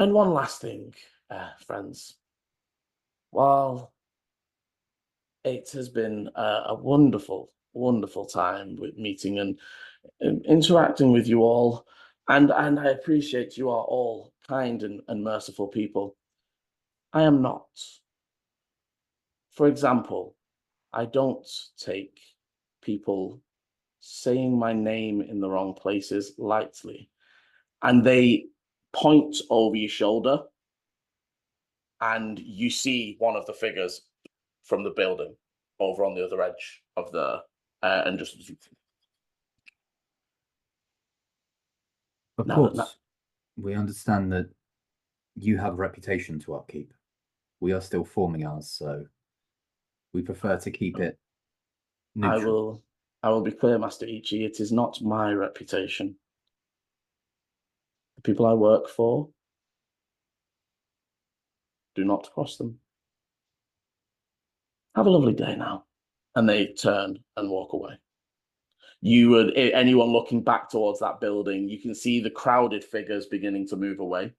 And one last thing, friends. While it has been a wonderful, wonderful time with meeting and interacting with you all, and I appreciate you are all kind and merciful people. I am not. For example, I don't take people saying my name in the wrong places lightly. And they point over your shoulder, and you see one of the figures from the building over on the other edge of the and just Of now that course, we understand that you have a reputation to upkeep. We are still forming ours, so we prefer to keep it neutral. I will be clear, Master Ichi, it is not my reputation. The people I work for do not cross them. Have a lovely day now. And they turn and walk away. You would, anyone looking back towards that building, you can see the crowded figures beginning to move away.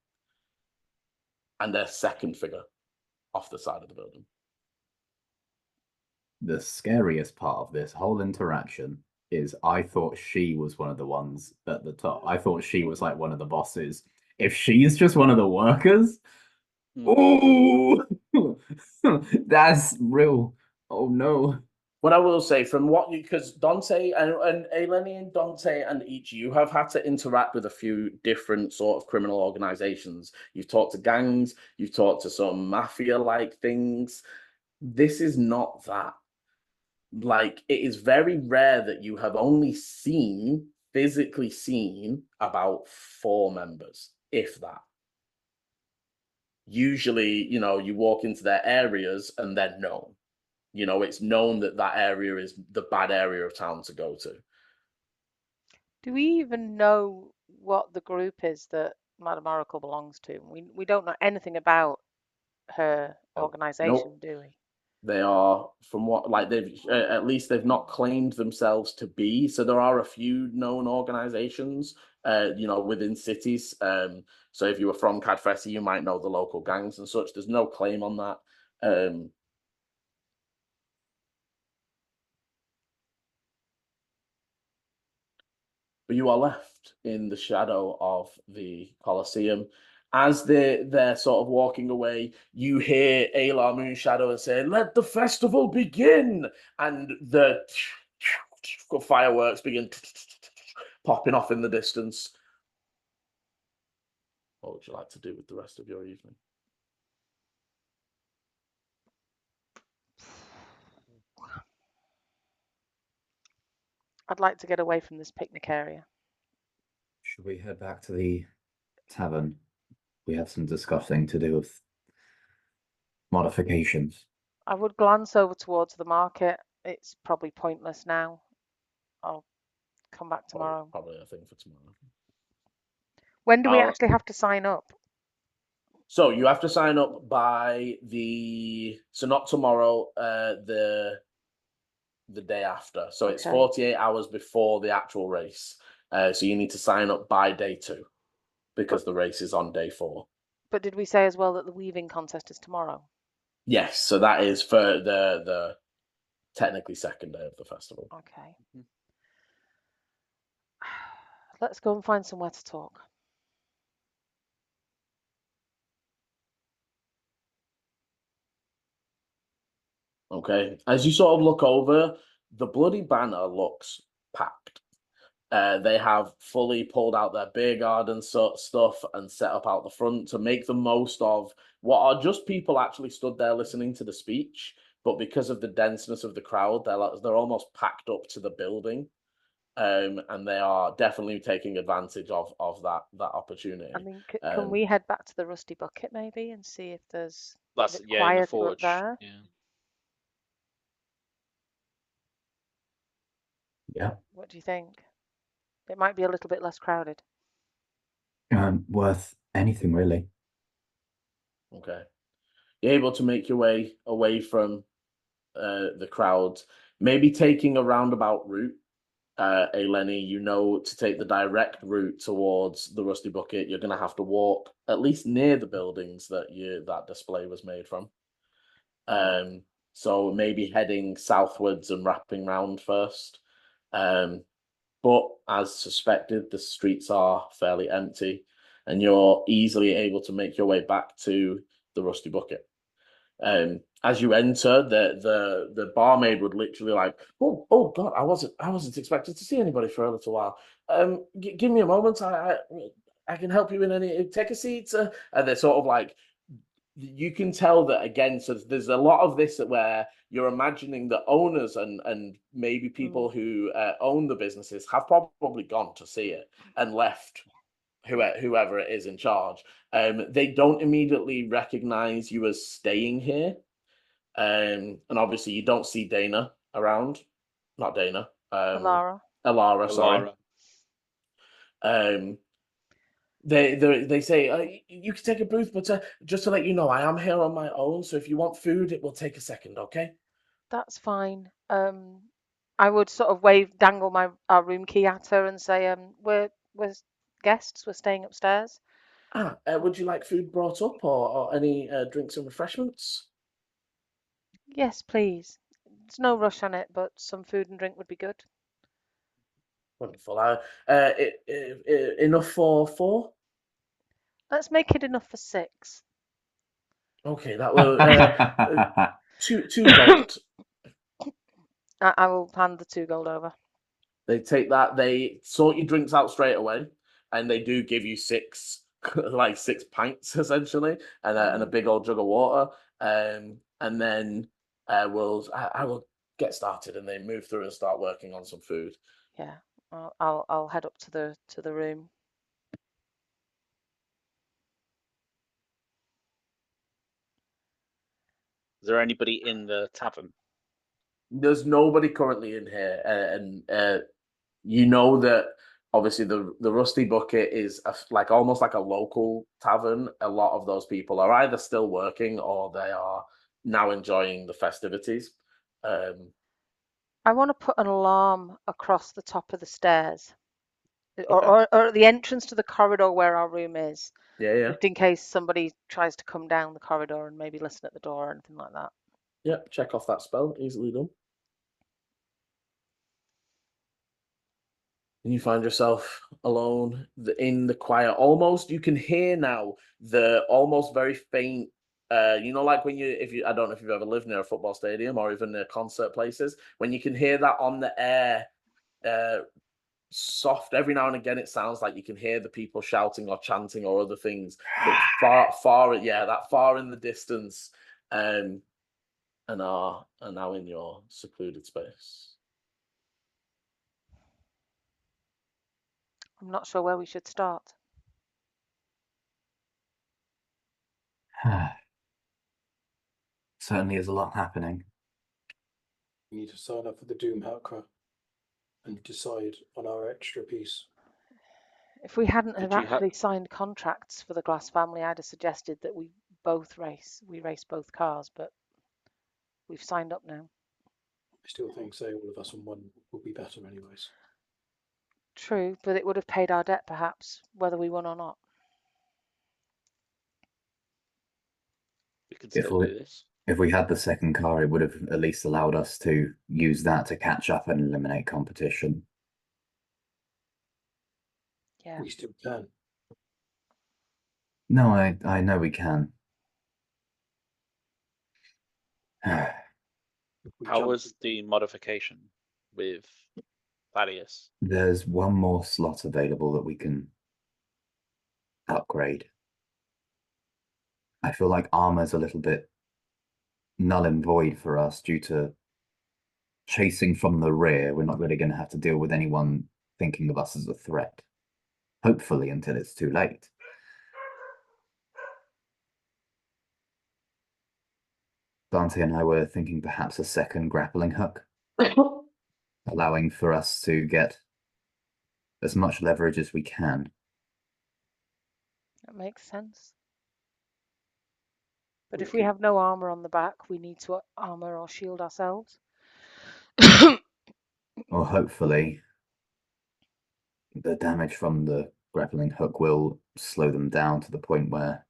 And their second figure off the side of the building. The scariest part of this whole interaction is I thought she was one of the ones at the top. I thought she was like one of the bosses. If she's just one of the workers, oh, that's real. Oh no. What I will say, from what you, because Dante and Aileni and Dante and each you have had to interact with a few different sort of criminal organizations. You've talked to gangs, you've talked to some mafia-like things. This is not that. Like, it is very rare that you have only physically seen about 4 members, if that. Usually, you walk into their areas and they're known. It's known that that area is the bad area of town to go to. Do we even know what the group is that Madame Oracle belongs to? We don't know anything about her organization, Nope. do we? They are, from what, like, they've at least they've not claimed themselves to be. So there are a few known organizations, within cities. So if you were from Cadfresi, you might know the local gangs and such. There's no claim on that. But you are left in the shadow of the Colosseum. As they're sort of walking away, you hear Alar Moonshadow and say, "Let the festival begin!" And the fireworks begin popping off in the distance. What would you like to do with the rest of your evening? I'd like to get away from this picnic area. Should we head back to the tavern? We have some discussing to do with modifications. I would glance over towards the market. It's probably pointless now. I'll come back tomorrow. Probably a thing for tomorrow. When do we actually have to sign up? So you have to sign up by so not tomorrow, the day after. So it's 48 hours before the actual race. So you need to sign up by day 2 because the race is on day 4. But did we say as well that the weaving contest is tomorrow? Yes, so that is for the technically second day of the festival. Okay. Let's go and find somewhere to talk. Okay, as you sort of look over, the Bloody Banner looks packed. They have fully pulled out their beer garden stuff and set up out the front to make the most of what are just people actually stood there listening to the speech. But because of the denseness of the crowd, they're almost packed up to the building, and they are definitely taking advantage of that opportunity. I mean, can we head back to the Rusty Bucket maybe and see if there's in the quieter up there? Yeah. What do you think? It might be a little bit less crowded. Worth anything, really. Okay. You're able to make your way away from the crowd, maybe taking a roundabout route Aileni, you know to take the direct route towards the Rusty Bucket, you're going to have to walk at least near the buildings that display was made from. So maybe heading southwards and wrapping round first. But as suspected, the streets are fairly empty, and you're easily able to make your way back to the Rusty Bucket. As you enter, the barmaid would literally like, oh God, I wasn't expecting to see anybody for a little while. Give me a moment. I can help you in any. Take a seat. And they're sort of like, you can tell that again. So there's a lot of this where you're imagining the owners and maybe people who own the businesses have probably gone to see it and left whoever it is in charge. They don't immediately recognize you as staying here. And obviously you don't see Dana around. Not Dana. Alara, sorry. They say you can take a booth, but just to let you know, I am here on my own. So if you want food, it will take a second, okay? That's fine. I would sort of dangle our room key at her and say, we're guests. We're staying upstairs. Would you like food brought up or any drinks and refreshments? Yes, please. There's no rush on it, but some food and drink would be good. Wonderful. Enough for 4? Let's make it enough for 6. Okay, that will 2 gold. I will hand the 2 gold over. They take that. They sort your drinks out straight away, and they do give you 6 like 6 pints essentially, and a big old jug of water. And then I will get started, and they move through and start working on some food. Yeah, I'll head up to the room. Is there anybody in the tavern? There's nobody currently in here, and you know that obviously the Rusty Bucket is like almost like a local tavern. A lot of those people are either still working or they are now enjoying the festivities. I want to put an alarm across the top of the stairs, or at the entrance to the corridor where our room is. Yeah. Just in case somebody tries to come down the corridor and maybe listen at the door or anything like that. Yep, check off that spell. Easily done. And you find yourself alone in the quiet. Almost, you can hear now the almost very faint. Like when I don't know if you've ever lived near a football stadium or even near concert places, when you can hear that on the air, soft every now and again. It sounds like you can hear the people shouting or chanting or other things, but far, that far in the distance, and are now in your secluded space. I'm not sure where we should start. Certainly is a lot happening. We need to sign up for the Doomhakre and decide on our extra piece. If we hadn't have actually signed contracts for the Glass family, I'd have suggested that we both race. We race both cars, but we've signed up now. I still think, say, all of us on one would be better anyways. True, but it would have paid our debt perhaps, whether we won or not. We can still do this. If we had the second car, it would have at least allowed us to use that to catch up and eliminate competition. Yeah. We still can. No, I know we can. How was the modification with Thaddeus? There's one more slot available that we can upgrade. I feel like armor's a little bit null and void for us due to chasing from the rear. We're not really going to have to deal with anyone thinking of us as a threat. Hopefully, until it's too late. Dante and I were thinking perhaps a second grappling hook, allowing for us to get as much leverage as we can. That makes sense. But if we have no armor on the back, we need to armor or shield ourselves. Or hopefully, the damage from the grappling hook will slow them down to the point where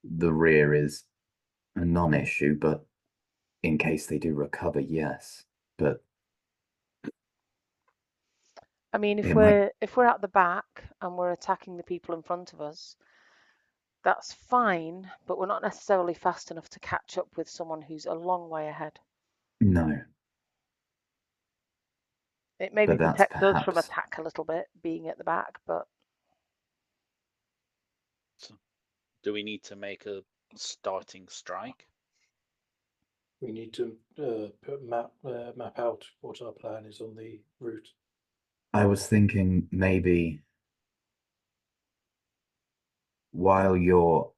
the rear is a non-issue, but in case they do recover, yes. But I mean, it might if we're at the back and we're attacking the people in front of us, that's fine, but we're not necessarily fast enough to catch up with someone who's a long way ahead. no, It maybe but that's protects us from perhaps attack a little bit, being at the back, but So, do we need to make a starting strike? We need to map out what our plan is on the route. I was thinking maybe while you're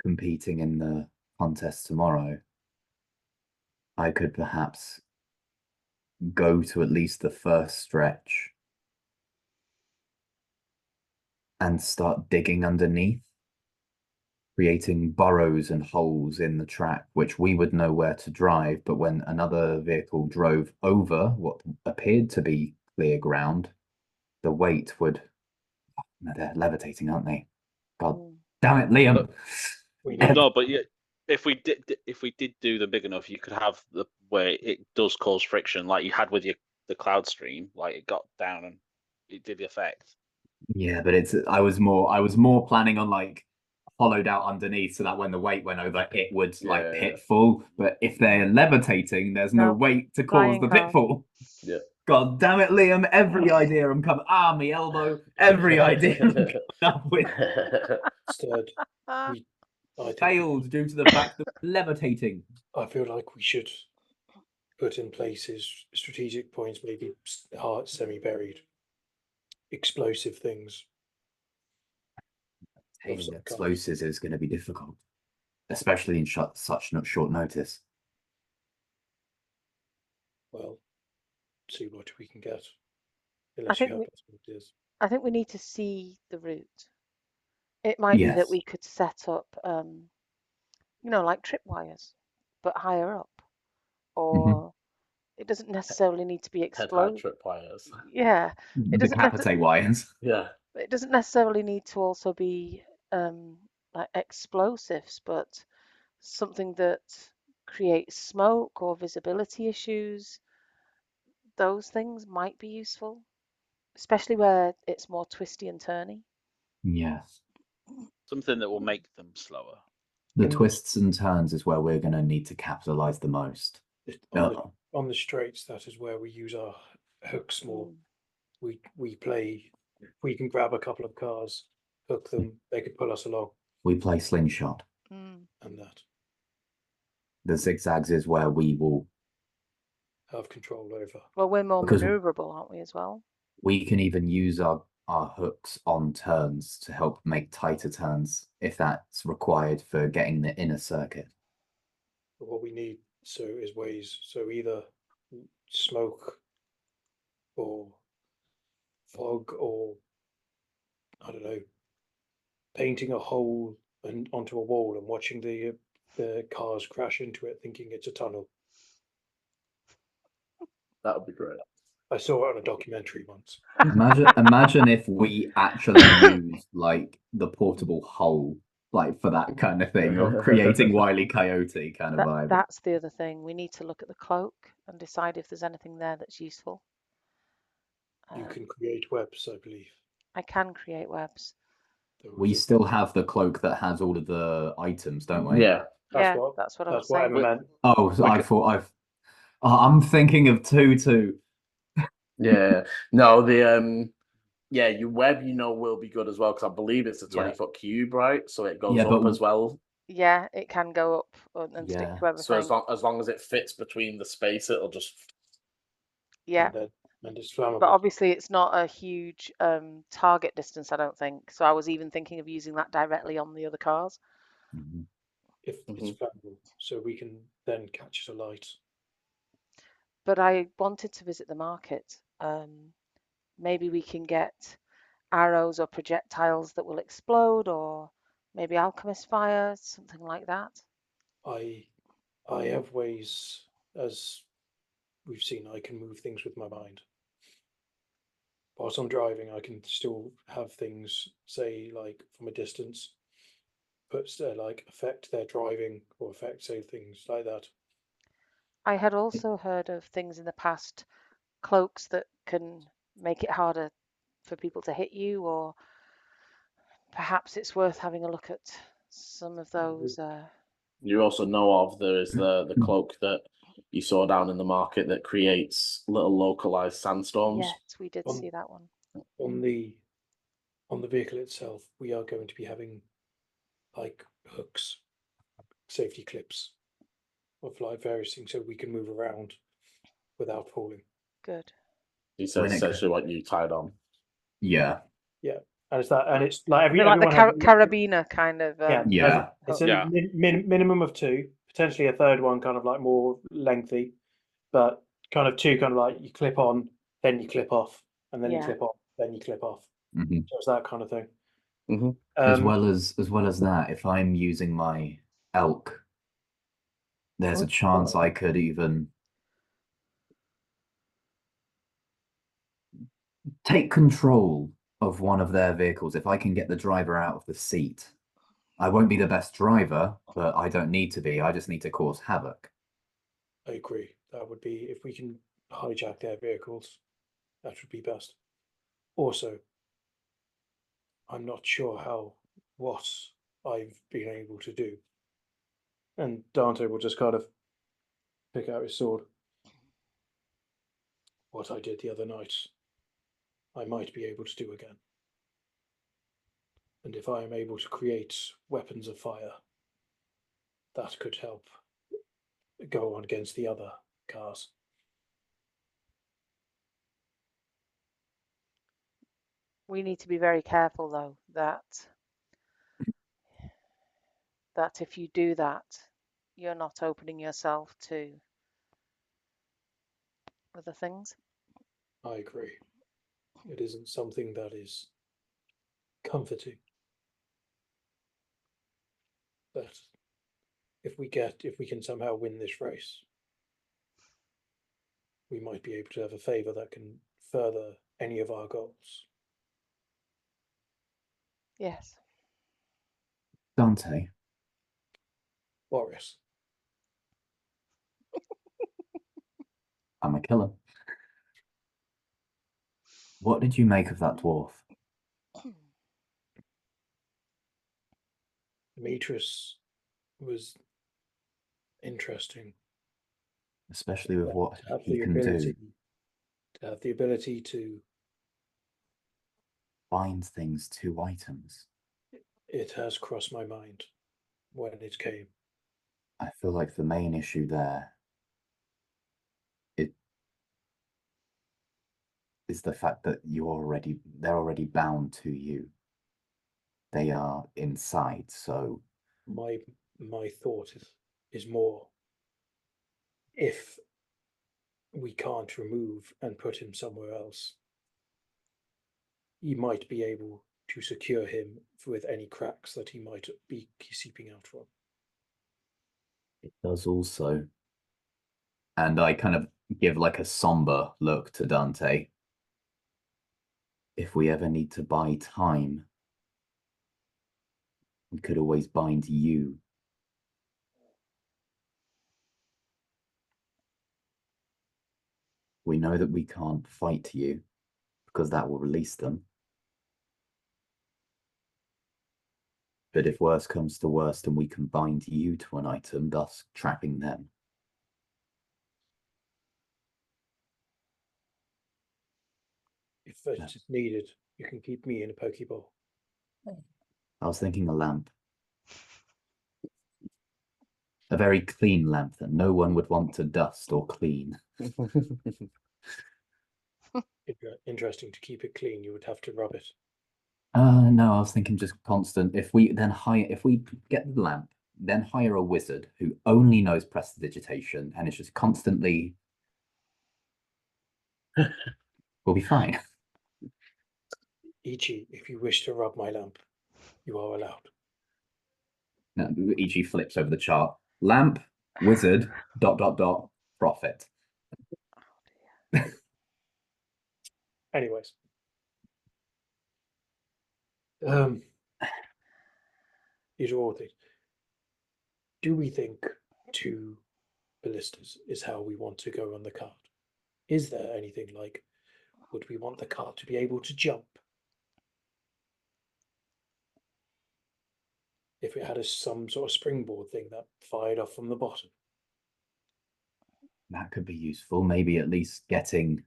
competing in the contest tomorrow, I could perhaps go to at least the first stretch and start digging underneath, creating burrows and holes in the track, which we would know where to drive. But when another vehicle drove over what appeared to be clear ground, the weight would. They're levitating, aren't they? God damn it, Liam! No, but yeah, if we did do them big enough, you could have the where it does cause friction, like you had with the cloud stream, like it got down and it did the effect. Yeah, but I was more planning on like hollowed out underneath so that when the weight went over, it would like pitfall. But if they're levitating, there's no weight to cause the pitfall. Yeah. God damn it, Liam! Every idea I'm coming, me elbow. Every idea I'm coming up with Instead, I think failed due to the fact that we're levitating. I feel like we should put in places strategic points, maybe semi-buried explosive things. Obtaining explosives is going to be difficult, especially in such short notice. Well, see what we can get. I think we need to see the route. It might be that we could set up, like tripwires, but higher up, or it doesn't necessarily need to be explosive. Tripwires. Yeah, it doesn't decapitate wires. Yeah, it doesn't necessarily need to also be like explosives, but something that creates smoke or visibility issues. Those things might be useful, especially where it's more twisty and turny. Yes. Something that will make them slower. The twists and turns is where we're going to need to capitalize the most. On the straights, that is where we use our hooks more. We play. We can grab a couple of cars, hook them. They could pull us along. We play slingshot. And that. The zigzags is where we will have control over. Well, we're more maneuverable, aren't we, as well? We can even use our hooks on turns to help make tighter turns if that's required for getting the inner circuit. But what we need is ways, so either smoke or fog or, I don't know, painting a hole onto a wall and watching the cars crash into it thinking it's a tunnel. That would be great. I saw it on a documentary once. Imagine if we actually used like the portable hole, like for that kind of thing, of creating Wile E. Coyote kind of vibe. That's the other thing. We need to look at the cloak and decide if there's anything there that's useful. You can create webs, I believe. I can create webs. We still have the cloak that has all of the items, don't we? Yeah. That's what I was saying. Oh, so I thought I'm thinking of two. Yeah. No, your web, will be good as well, because I believe it's a 20-foot cube, right? So it goes up as well. Yeah, it can go up and stick to everything. So as long as it fits between the space, it'll just... Yeah. And it's flammable. But obviously it's not a huge target distance, I don't think. So I was even thinking of using that directly on the other cars. If it's flammable, so we can then catch it alight. But I wanted to visit the market. Maybe we can get arrows or projectiles that will explode, or maybe alchemist fire, something like that. I have ways, as we've seen, I can move things with my mind. whilst I'm driving, I can still have things, say, like from a distance, like affect their driving or affect, say, things like that. I had also heard of things in the past, cloaks that can make it harder for people to hit you, or perhaps it's worth having a look at some of those. You also know of there is the cloak that you saw down in the market that creates little localized sandstorms. Yes, we did On- see that one. On the vehicle itself, we are going to be having like hooks, safety clips of like various things so we can move around without falling. Good. He says When it essentially what you tied on. Yeah. Yeah, and it's that, and it's like They're like the everyone has, carabiner kind of. Yeah. It's hook. a Yeah. minimum of two, potentially a third one, kind of like more lengthy, but kind of two, kind of like you clip on, then you clip off, and then you Yeah. clip on, then you clip off. hmm So it's that kind of thing. Mm-hmm. as well as that, if I'm using my elk, there's a chance I could even take control of one of their vehicles if I can get the driver out of the seat. I won't be the best driver, but I don't need to be. I just need to cause havoc. I agree. That would be, if we can hijack their vehicles, that would be best. Also, I'm not sure what I've been able to do. And Dante will just kind of pick out his sword. What I did the other night, I might be able to do again. And if I am able to create weapons of fire, that could help go on against the other cars. We need to be very careful, though, that if you do that, you're not opening yourself to other things. I agree. It isn't something that is comforting. But if we can somehow win this race, we might be able to have a favor that can further any of our goals. Yes. Dante, Boris, I'm a killer. What did you make of that dwarf? Demetrius was interesting. Especially with what To have he the can do. ability, to have the ability to, Bind things to items. it has crossed my mind when it came. I feel like the main issue there is the fact that they're already bound to you. They are inside, so My thought is more, if we can't remove and put him somewhere else, you might be able to secure him with any cracks that he might be seeping out from. it does also. And I kind of give like a somber look to Dante. If we ever need to buy time, we could always bind you. We know that we can't fight you because that will release them. But if worse comes to worst and we can bind you to an item, thus trapping them. If it's needed, you can keep me in a Pokeball. I was thinking a lamp. A very clean lamp that no one would want to dust or clean. Interesting to keep it clean, you would have to rub it. No, I was thinking just constant. If we get the lamp, then hire a wizard who only knows prestidigitation and is just constantly, we'll be fine. Ichi, if you wish to rub my lamp, you are allowed. No, E.G. flips over the chart. Lamp, wizard, ... profit. Anyways, These are all things. Do we think 2 ballistas is how we want to go on the card? Is there anything like, would we want the card to be able to jump? If it had some sort of springboard thing that fired off from the bottom. That could be useful. Maybe at least getting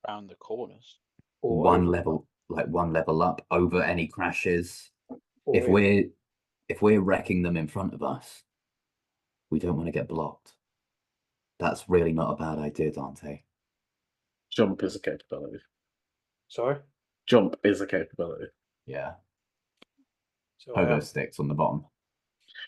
Round the corners. Or one over- level up over any crashes. or If over- we're wrecking them in front of us, we don't want to get blocked. That's really not a bad idea, Dante. Jump is a capability. Sorry? Jump is a capability. Yeah. So Pogo sticks on the bottom.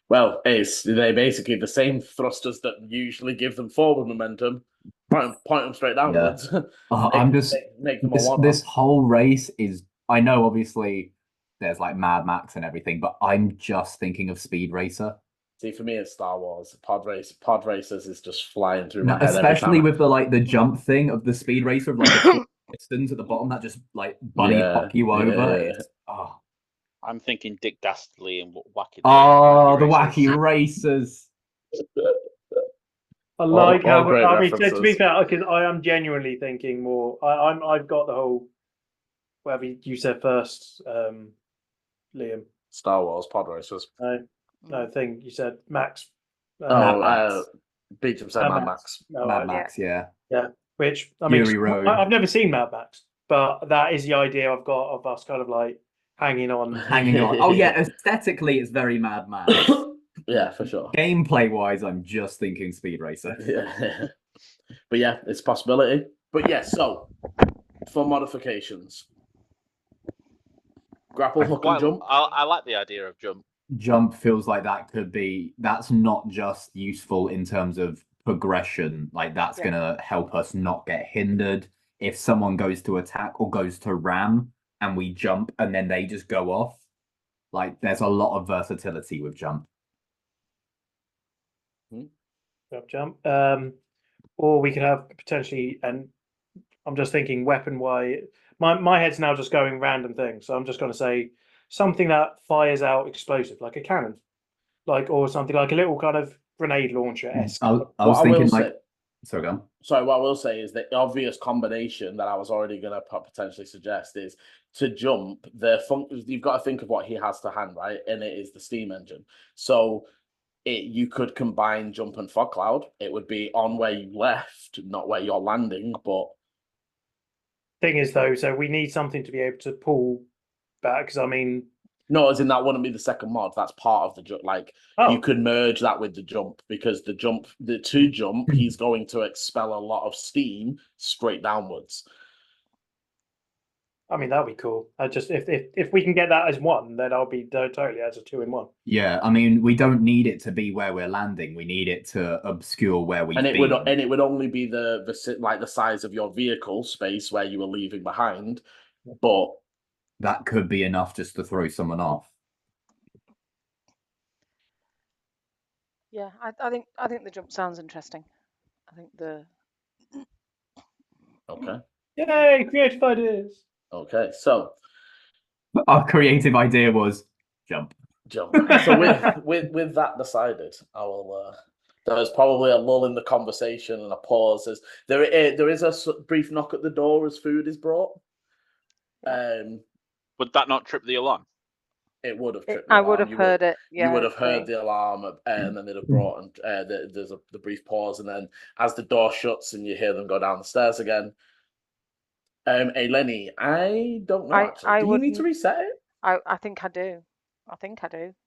Well, they're basically the same thrusters that usually give them forward momentum. Point them straight downwards. I'm just make them a one. this whole race is. I know, obviously, there's like Mad Max and everything, but I'm just thinking of Speed Racer. See, for me, it's Star Wars. Pod racers is just flying through my head. Especially with the jump thing of the Speed Racer, of like the pistons at the bottom that just like bunny hop you over. Yeah. I'm thinking Dick Dastardly and Wacky. Oh, the Wacky Racers. I like all how. great I mean, to be references. fair, because I am genuinely thinking more. I've got the whole. Whatever you said first, Liam. Star Wars pod racers. No thing you said, Max. Mad Max. Beecham said Mad Max. Mad Max, yeah. Which I mean, Fury Road. I've never seen Mad Max, but that is the idea I've got of us kind of like hanging on. Oh yeah, aesthetically it's very Mad Max. Yeah, for sure. Gameplay wise, I'm just thinking Speed Racer. Yeah. But yeah, it's a possibility. But yeah, so for modifications. Grapple, hook, and jump. I like the idea of jump. Jump feels like that's not just useful in terms of progression. Like that's gonna help us not get hindered. If someone goes to attack or goes to ram and we jump and then they just go off, like there's a lot of versatility with jump. Jump. Or we could have potentially, and I'm just thinking weapon wise. My head's now just going random things, so I'm just going to say something that fires out explosive, like a cannon, or something like a little kind of grenade launcher esque. I was thinking like. Sorry, go on. Sorry, what I will say is the obvious combination that I was already going to potentially suggest is to jump. You've got to think of what he has to hand, right? And it is the steam engine. So you could combine jump and fog cloud. It would be on where you left, not where you're landing. But thing is, though, so we need something to be able to pull back. Because I mean, no, as in that wouldn't be the second mod. That's part of the jump. You could merge that with the jump because the jump, he's going to expel a lot of steam straight downwards. I mean, that'd be cool. If we can get that as one, then I'll be totally as a 2-in-1. Yeah, I mean, we don't need it to be where we're landing. We need it to obscure where we've been. It would only be the size of your vehicle space where you were leaving behind, but that could be enough just to throw someone off. Yeah, I think the jump sounds interesting. I think Okay. Yay, creative ideas. Okay, so our creative idea was jump. So with that decided, I will. There's probably a lull in the conversation and a pause. As there is a brief knock at the door as food is brought. Would that not trip the alarm? It would have tripped. I would have heard it. Yeah, you would have heard the alarm, and then they'd have brought. And there's the brief pause, and then as the door shuts and you hear them go down the stairs again. Aileni, I don't know. Actually. Do you need to reset it? I think I do.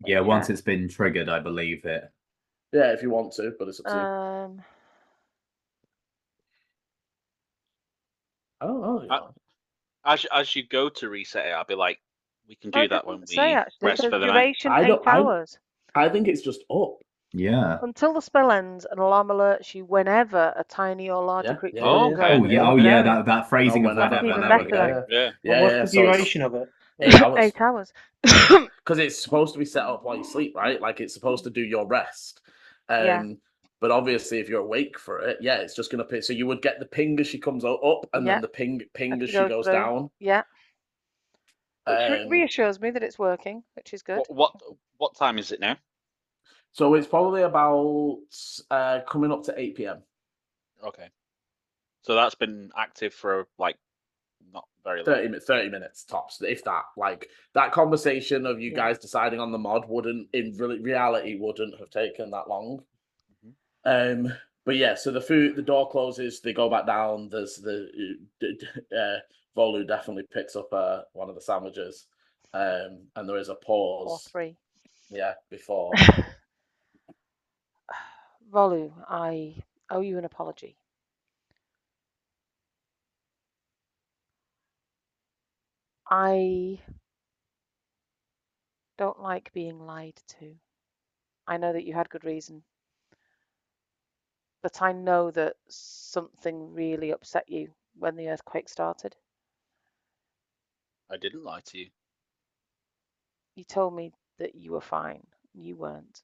Yeah, once it's been triggered, I believe it. Yeah, if you want to, but it's up to you. Oh. As you go to reset it, I'll be like, we can do that when we rest for the duration night. 8 hours. I think it's just up. Yeah. Until the spell ends, an alarm alerts you whenever a tiny or larger creature. That phrasing of whenever. What's the duration of it? 8 hours. Because it's supposed to be set up while you sleep, right? Like it's supposed to do your rest. But obviously, if you're awake for it, it's just going to ping. So you would get the ping as she comes up, and then the ping as she goes down. Yeah. Which Um, reassures me that it's working, which is good. What time is it now? so it's probably about coming up to 8 p.m. Okay, so that's been active for like not very long. 30 minutes tops, if that. Like that conversation of you Yeah. guys deciding on the mod wouldn't, in reality, wouldn't have taken that long. Mhm. But yeah, so the door closes, they go back down. There's Volu definitely picks up one of the sandwiches, and there is a Or pause. 3. Yeah, before. Volu, I owe you an apology. I don't like being lied to. I know that you had good reason, but I know that something really upset you when the earthquake started. I didn't lie to you. You told me that you were fine. You weren't.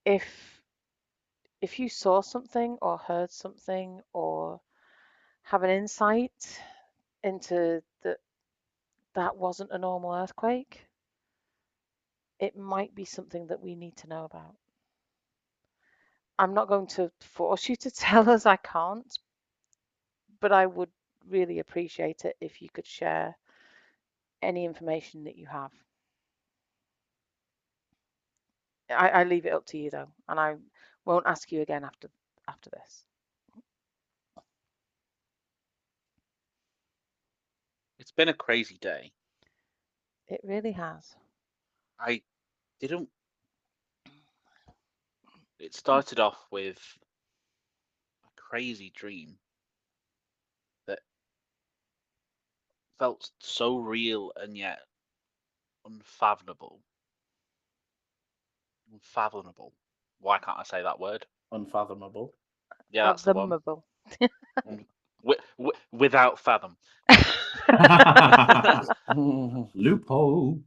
If you saw something or heard something or have an insight into that wasn't a normal earthquake, it might be something that we need to know about. I'm not going to force you to tell us, I can't, but I would really appreciate it if you could share any information that you have. I leave it up to you though, and I won't ask you again after this. It's been a crazy day. It really has. I didn't. It started off with a crazy dream that felt so real and yet unfathomable. Unfathomable. Why can't I say that word? Unfathomable. Yeah, that's the one. Fathomable. Without fathom. Loophole.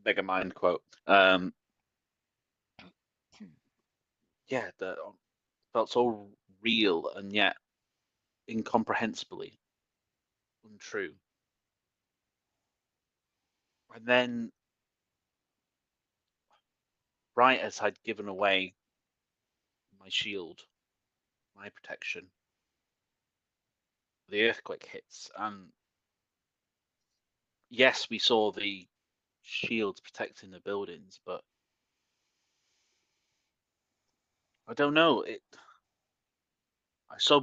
Mega mind quote. Yeah, that felt so real and yet incomprehensibly untrue. And then, right as I'd given away my shield, my protection, the earthquake hits, and yes, we saw the shields protecting the buildings, but I don't know. I saw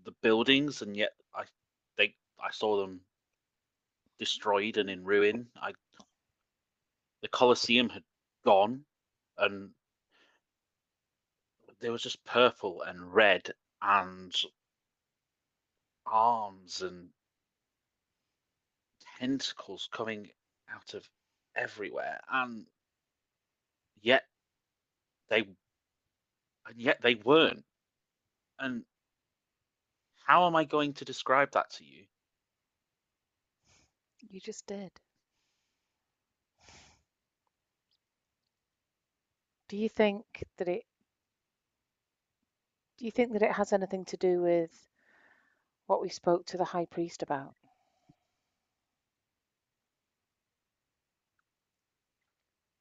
the buildings, and yet I saw them destroyed and in ruin. The Colosseum had gone, and there was just purple and red and arms and tentacles coming out of everywhere, yet they they weren't. And how am I going to describe that to you? You just did. Do you think that it has anything to do with what we spoke to the high priest about?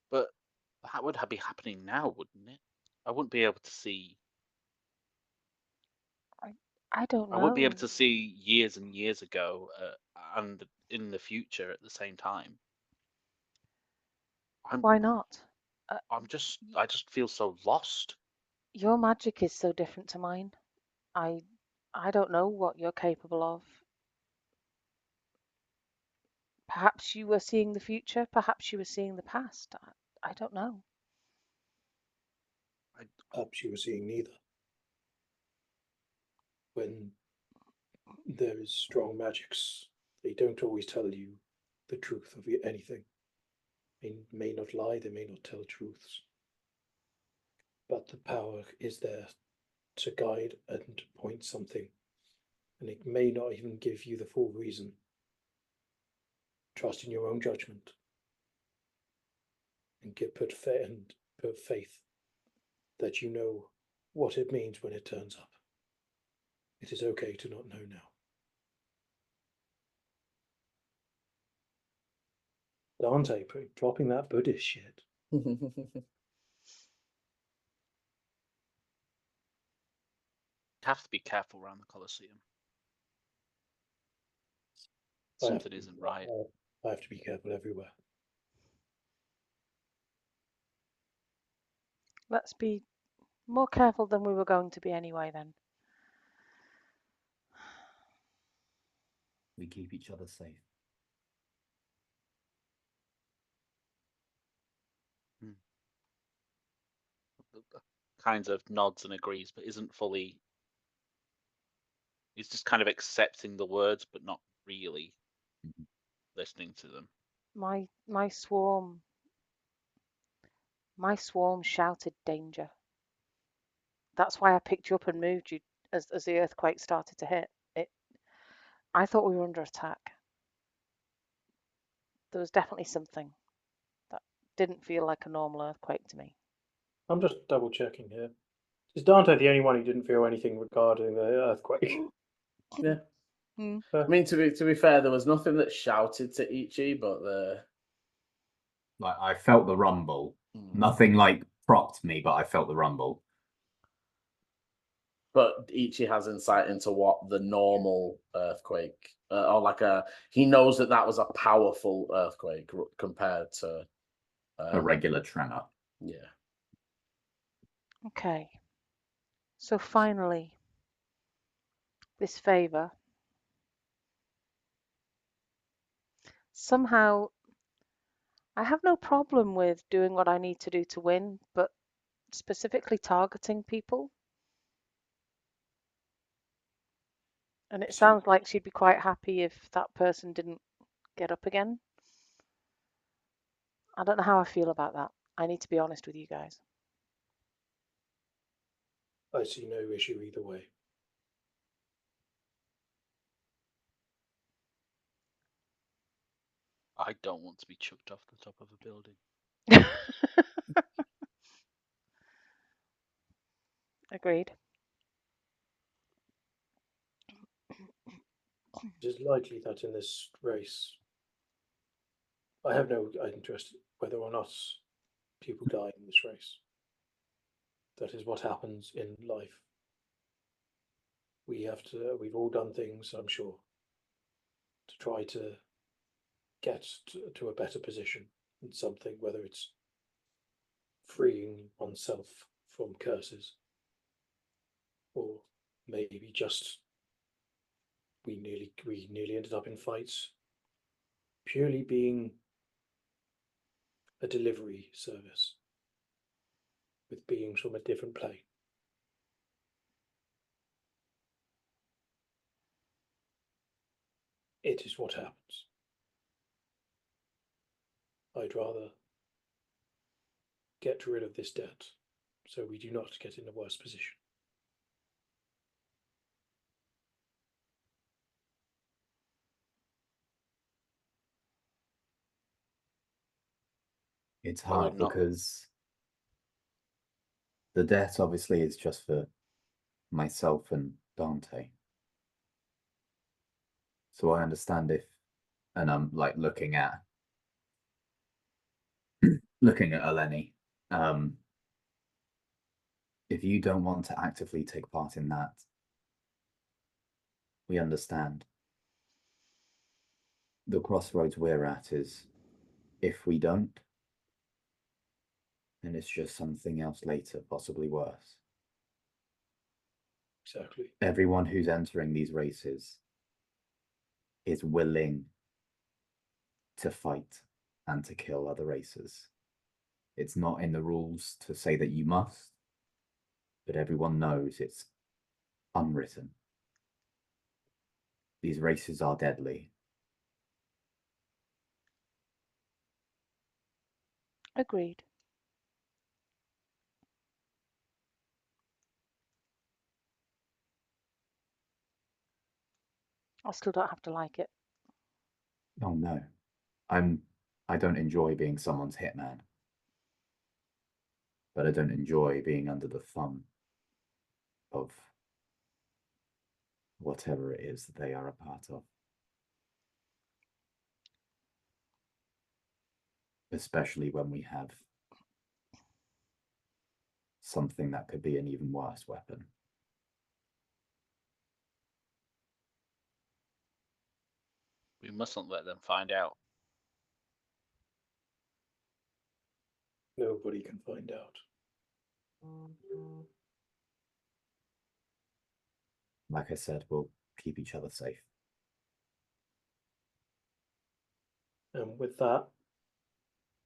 But that would be happening now, wouldn't it? I wouldn't be able to see. I don't I wouldn't be able know. to see years and years ago and in the future at the same time. Why not? I just feel so lost. Your magic is so different to mine. I don't know what you're capable of. Perhaps you were seeing the future, perhaps you were seeing the past. I don't know. Perhaps you were seeing neither. When there is strong magics, they don't always tell you the truth of anything. They may not lie, they may not tell truths. But the power is there to guide and point something, and it may not even give you the full reason. Trust in your own judgment and put faith that you know what it means when it turns up. It is okay to not know now. Dante dropping that Buddhist shit. Have to be careful around the Colosseum. I have Something to- isn't right. I have to be careful everywhere. Let's be more careful than we were going to be anyway, then. We keep each other safe. Kind of nods and agrees, but isn't fully. He's just kind of accepting the words, but not really listening to them. My swarm shouted danger. That's why I picked you up and moved you as the earthquake started to hit. I thought we were under attack. There was definitely something that didn't feel like a normal earthquake to me. I'm just double checking here. Is Dante the only one who didn't feel anything regarding the earthquake? Yeah. Hmm. I mean, to be fair, there was nothing that shouted to Ichi, but Like, I felt the rumble. Nothing like propped me, but I felt the rumble. but Ichi has insight into what the normal earthquake, or like he knows that was a powerful earthquake compared to A regular tremor. Yeah. Okay. So finally, this favor. Somehow, I have no problem with doing what I need to do to win, but specifically targeting people. And it sounds like she'd be quite happy if that person didn't get up again. I don't know how I feel about that. I need to be honest with you guys. I see no issue either way. I don't want to be chucked off the top of a building. Agreed. It is likely that in this race, I have no interest whether or not people die in this race. That is what happens in life. We've all done things, I'm sure, to try to get to a better position in something, whether it's freeing oneself from curses or maybe just we nearly ended up in fights purely being a delivery service with beings from a different plane. It is what happens. I'd rather get rid of this debt so we do not get in a worse position. It's Well, hard I'm not. because the debt obviously is just for myself and Dante. So I understand and I'm like looking at Aileni. If you don't want to actively take part in that, we understand. The crossroads we're at is if we don't, then it's just something else later, possibly worse. Exactly. Everyone who's entering these races is willing to fight and to kill other racers. It's not in the rules to say that you must, but everyone knows it's unwritten. These races are deadly. Agreed. I still don't have to like it. Oh no. I don't enjoy being someone's hitman. But I don't enjoy being under the thumb of whatever it is that they are a part of. especially when we have something that could be an even worse weapon. We mustn't let them find out. Nobody can find out. Like I said, we'll keep each other safe. And with that,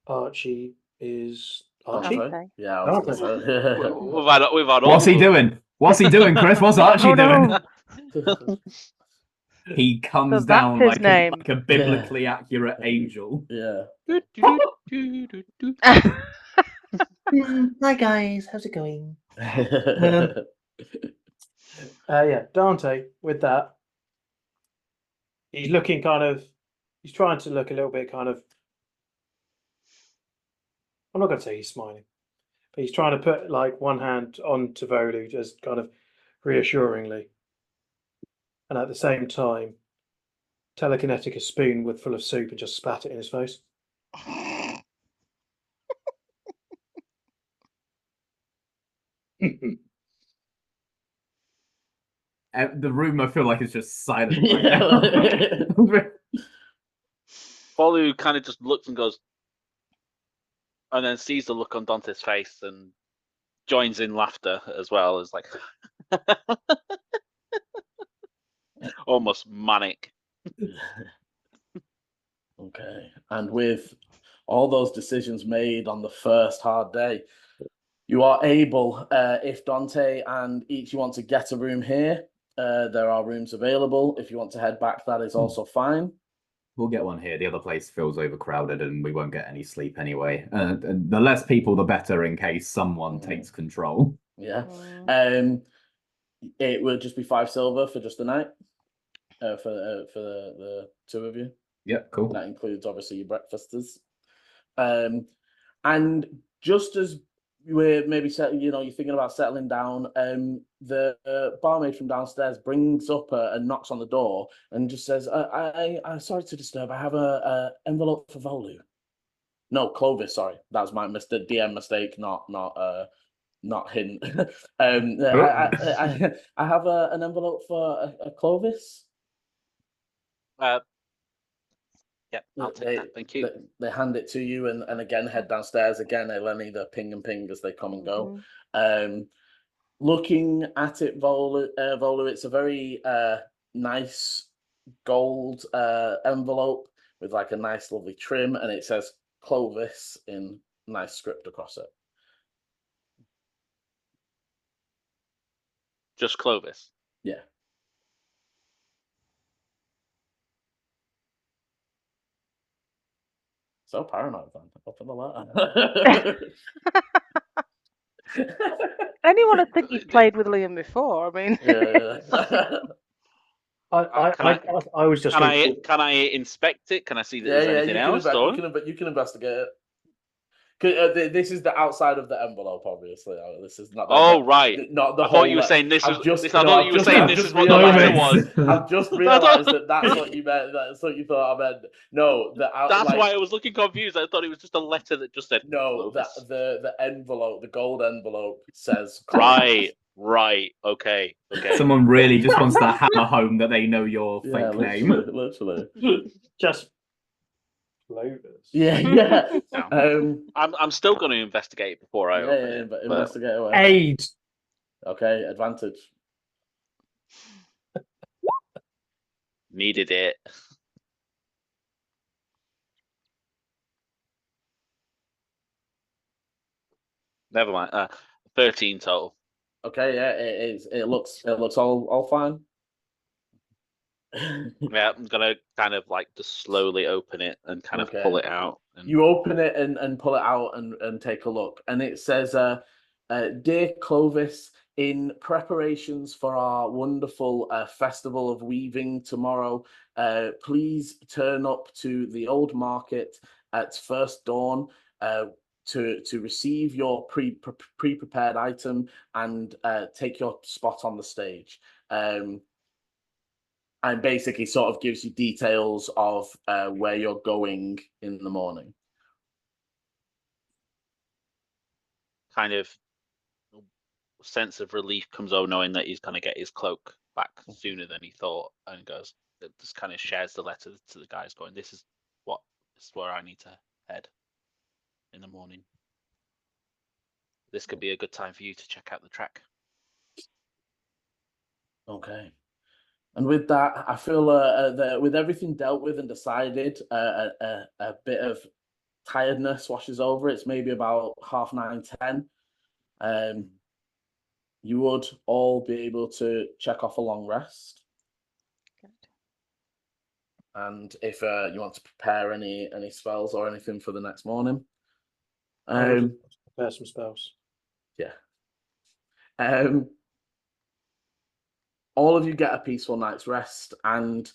Archie is Archie. Dante. Yeah, I was gonna say. We've had What's he all- doing? What's he doing, Chris? What's Archie Oh, no. doing? He comes So that's down his like name. like a biblically accurate angel. Yeah. Hi guys, how's it going? Yeah, Dante. With that, he's looking he's trying to look a little bit I'm not going to say he's smiling, but he's trying to put like one hand onto Volu, just kind of reassuringly, and at the same time, telekinetic a spoon full of soup and just spat it in his face. The room, I feel like, is just silent right Yeah. now. Volu kind of just looks and goes, and then sees the look on Dante's face and joins in laughter as well. As like almost manic. Okay. And with all those decisions made on the first hard day, you are able, if Dante and each you want to get a room here, there are rooms available. If you want to head back, that is also fine. We'll get one here. The other place feels overcrowded and we won't get any sleep anyway. And the less people, the better in case someone takes control. Yeah. Mm. It will just be 5 silver for just the night, for the two of you. Yep, cool. That includes obviously your breakfasters. And just as we're maybe you're thinking about settling down, the barmaid from downstairs brings up and knocks on the door and just says, I'm sorry to disturb. I have a envelope for Volu. No, Clovis. Sorry, that's my DM mistake. Not hidden. I have an envelope for a Clovis. Yep, I'll take that. Thank you. They hand it to you and again head downstairs. Again, Aileni, the ping and ping as they come and go. Looking at it, Volu, it's a very nice gold envelope with like a nice lovely trim, and it says Clovis in nice script across it. Just Clovis. Yeah. So paranoid, then. Open the letter. Anyone would think you've played with Liam before. I mean, Yeah. I was just. Can I inspect it? Can I see that there's anything else? You can investigate it. This is the outside of the envelope, obviously. This is not. Right. Not the I whole. thought you were saying this was. I thought you were saying this is what the letter was. I've just realised that's what you meant. That's what you thought I meant. No, that's why I was looking confused. I thought it was just a letter that just said. No, the envelope, the gold envelope says. Right. Okay. Someone really just wants to hammer home that they know your fake name. Literally. Just. Clovis. Yeah. I'm still going to investigate before I open it. But investigate away. Aid. Okay, advantage. Needed it. Never mind. 13 total. Okay, yeah, it is. It looks all fine. Yeah, I'm gonna kind of like just slowly open it and kind of pull it out. You open it and pull it out and take a look, and it says, "Dear Clovis, in preparations for our wonderful festival of weaving tomorrow, please turn up to the old market at first dawn to receive your pre-prepared item and take your spot on the stage." And basically sort of gives you details of where you're going in the morning. kind of sense of relief comes over knowing that he's going to get his cloak back sooner than he thought, and goes, just kind of shares the letter to the guys, going, this is where I need to head in the morning. This could be a good time for you to check out the track. Okay. And with that, I feel that with everything dealt with and decided, a bit of tiredness washes over. It's maybe about 9:30, 10. You would all be able to check off a long rest. Good. And if you want to prepare any spells or anything for the next morning. I would prepare some spells. Yeah. All of you get a peaceful night's rest, and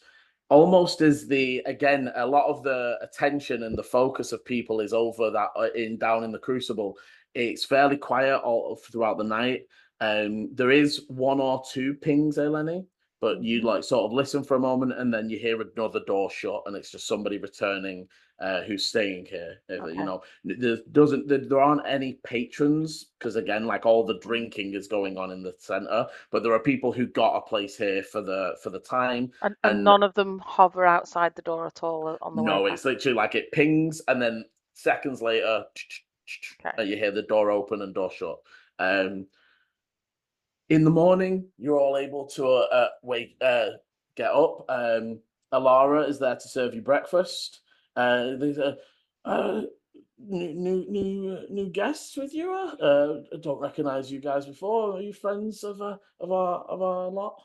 almost as again, a lot of the attention and the focus of people is over that down in the Crucible. It's fairly quiet all throughout the night. There is 1 or 2 pings, Aileni, but you like sort of listen for a moment, and then you hear another door shut, and it's just somebody returning who's staying here. Okay. You know, there aren't any patrons, because again, like all the drinking is going on in the center, but there are people who got a place here for the time. And none of them hover outside the door at all on the way No, past? it's literally like it pings, and then seconds later, you hear the door open and door shut. In the morning, you're all able to get up. Alara is there to serve you breakfast. There's new guests with you. I don't recognize you guys before. Are you friends of our lot?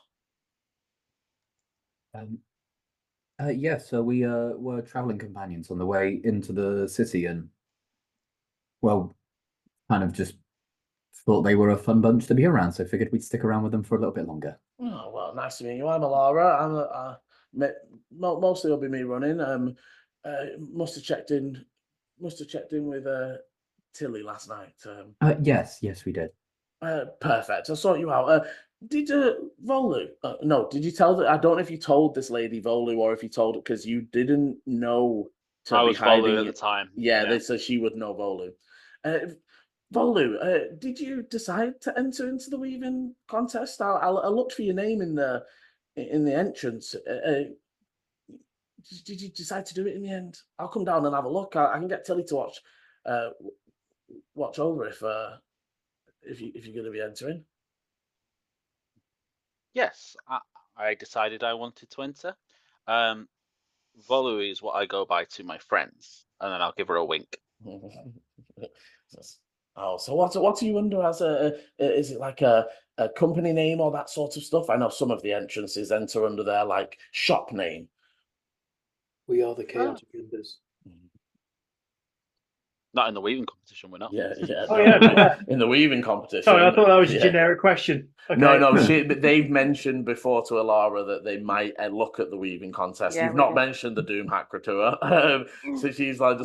Yeah, so we were traveling companions on the way into the city, and well, kind of just thought they were a fun bunch to be around, so figured we'd stick around with them for a little bit longer. Oh well, nice to meet you. I'm Alara. Mostly it'll be me running. Must have checked in with Tilly last night. Yes, we did. Perfect. I'll sort you out. Did Volu? No, did you tell that? I don't know if you told this lady Volu or if you told it because you didn't know to I be was hiding Volu at the time. Yeah, they said she would know Volu. Volu, did you decide to enter into the weaving contest? I looked for your name in the entrance. Did you decide to do it in the end? I'll come down and have a look. I can get Tilly to watch over if you're going to be entering. Yes, I decided I wanted to enter. Volu is what I go by to my friends, and then I'll give her a wink. Oh, so what are you under as is it like a company name or that sort of stuff? I know some of the entrances enter under their like shop name. We are the chaotic embers. Not in the weaving competition, we're not. Yeah. Oh, yeah. In the weaving competition. Sorry, I thought that was a generic question. Okay. No, they've mentioned before to Alara that they might look at the weaving contest. Yeah, You've we not did. mentioned the Doomhakre to her. So she's like,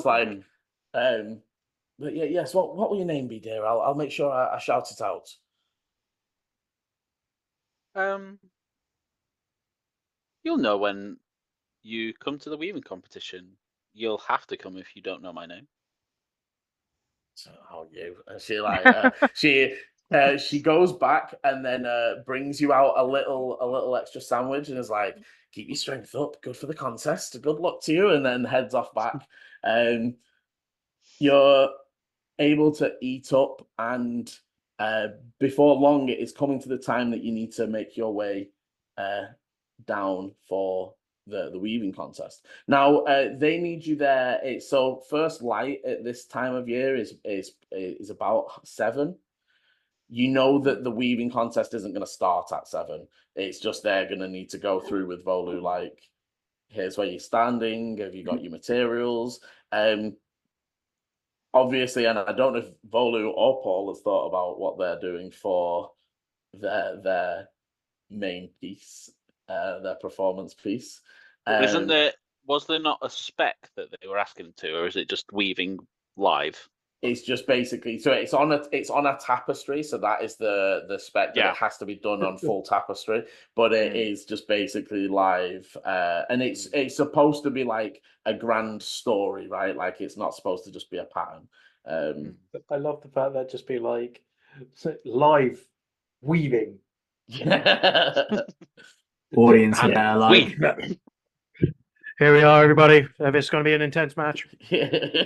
but yeah, yes, what will your name be, dear? I'll make sure I shout it out. You'll know when you come to the weaving competition. You'll have to come if you don't know my name. So how are you? And she she goes back and then brings you out a little extra sandwich and is like, keep your strength up, good for the contest, good luck to you, and then heads off back. You're able to eat up, and before long it is coming to the time that you need to make your way down for the weaving contest. Now they need you there. So first light at this time of year is about 7. You know that the weaving contest isn't going to start at 7. It's just they're going to need to go through with Volu, like, here's where you're standing, have you got your materials? Obviously, and I don't know if Volu or Paul has thought about what they're doing for their main piece, their performance piece. Was there not a spec that they were asking to, or is it just weaving live? It's just basically it's on a tapestry, so that is the spec that it has to be done on full tapestry, but it is just basically live, and it's supposed to be like a grand story, right? Like it's not supposed to just be a pattern. I love the fact that just be like live weaving. Audience And there, we like, Here we are, everybody. This is going to be an intense match.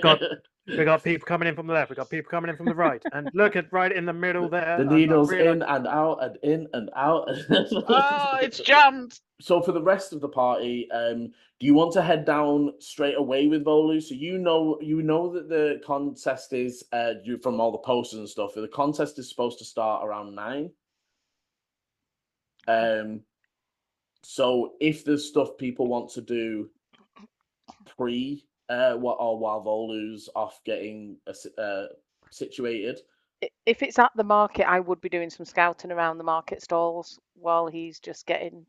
got We got people coming in from the left. We got people coming in from the right. And look at right in the middle there. the needles in and out and in and out. oh, it's jammed. So for the rest of the party, do you want to head down straight away with Volu? So you know that the contest is from all the posters and stuff. The contest is supposed to start around 9. So if there's stuff people want to do while Volu's off getting situated. If it's at the market, I would be doing some scouting around the market stalls while he's just getting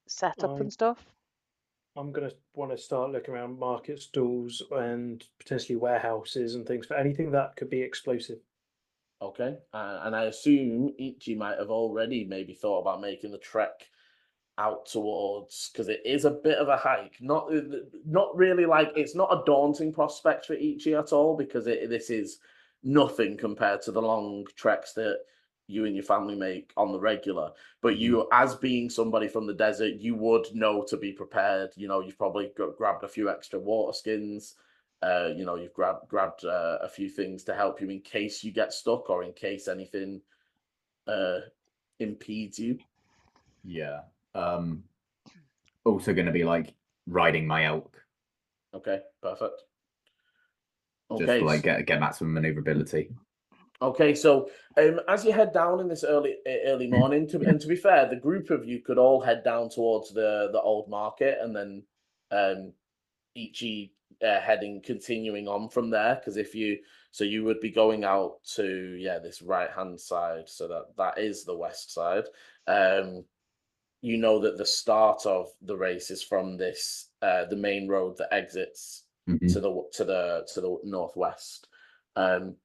set up and stuff. I'm going to want to start looking around market stalls and potentially warehouses and things for anything that could be explosive. Okay, and I assume Ichi might have already maybe thought about making the trek out towards, because it is a bit of a hike. Not really, like, it's not a daunting prospect for Ichi at all, because this is nothing compared to the long treks that you and your family make on the regular. But you, as being somebody from the desert, you would know to be prepared. You know, you've probably grabbed a few extra water skins. You know, you've grabbed a few things to help you in case you get stuck or in case anything impedes you. yeah. Also going to be like riding my elk. Okay, perfect. Just Okay, to like get maximum maneuverability. Okay, so as you head down in this early morning, to be fair, the group of you could all head down towards the old market, and then Ichi continuing on from there, because you would be going out to this right hand side, so that is the west side. You know that the start of the race is from this the main road that exits to the northwest. Can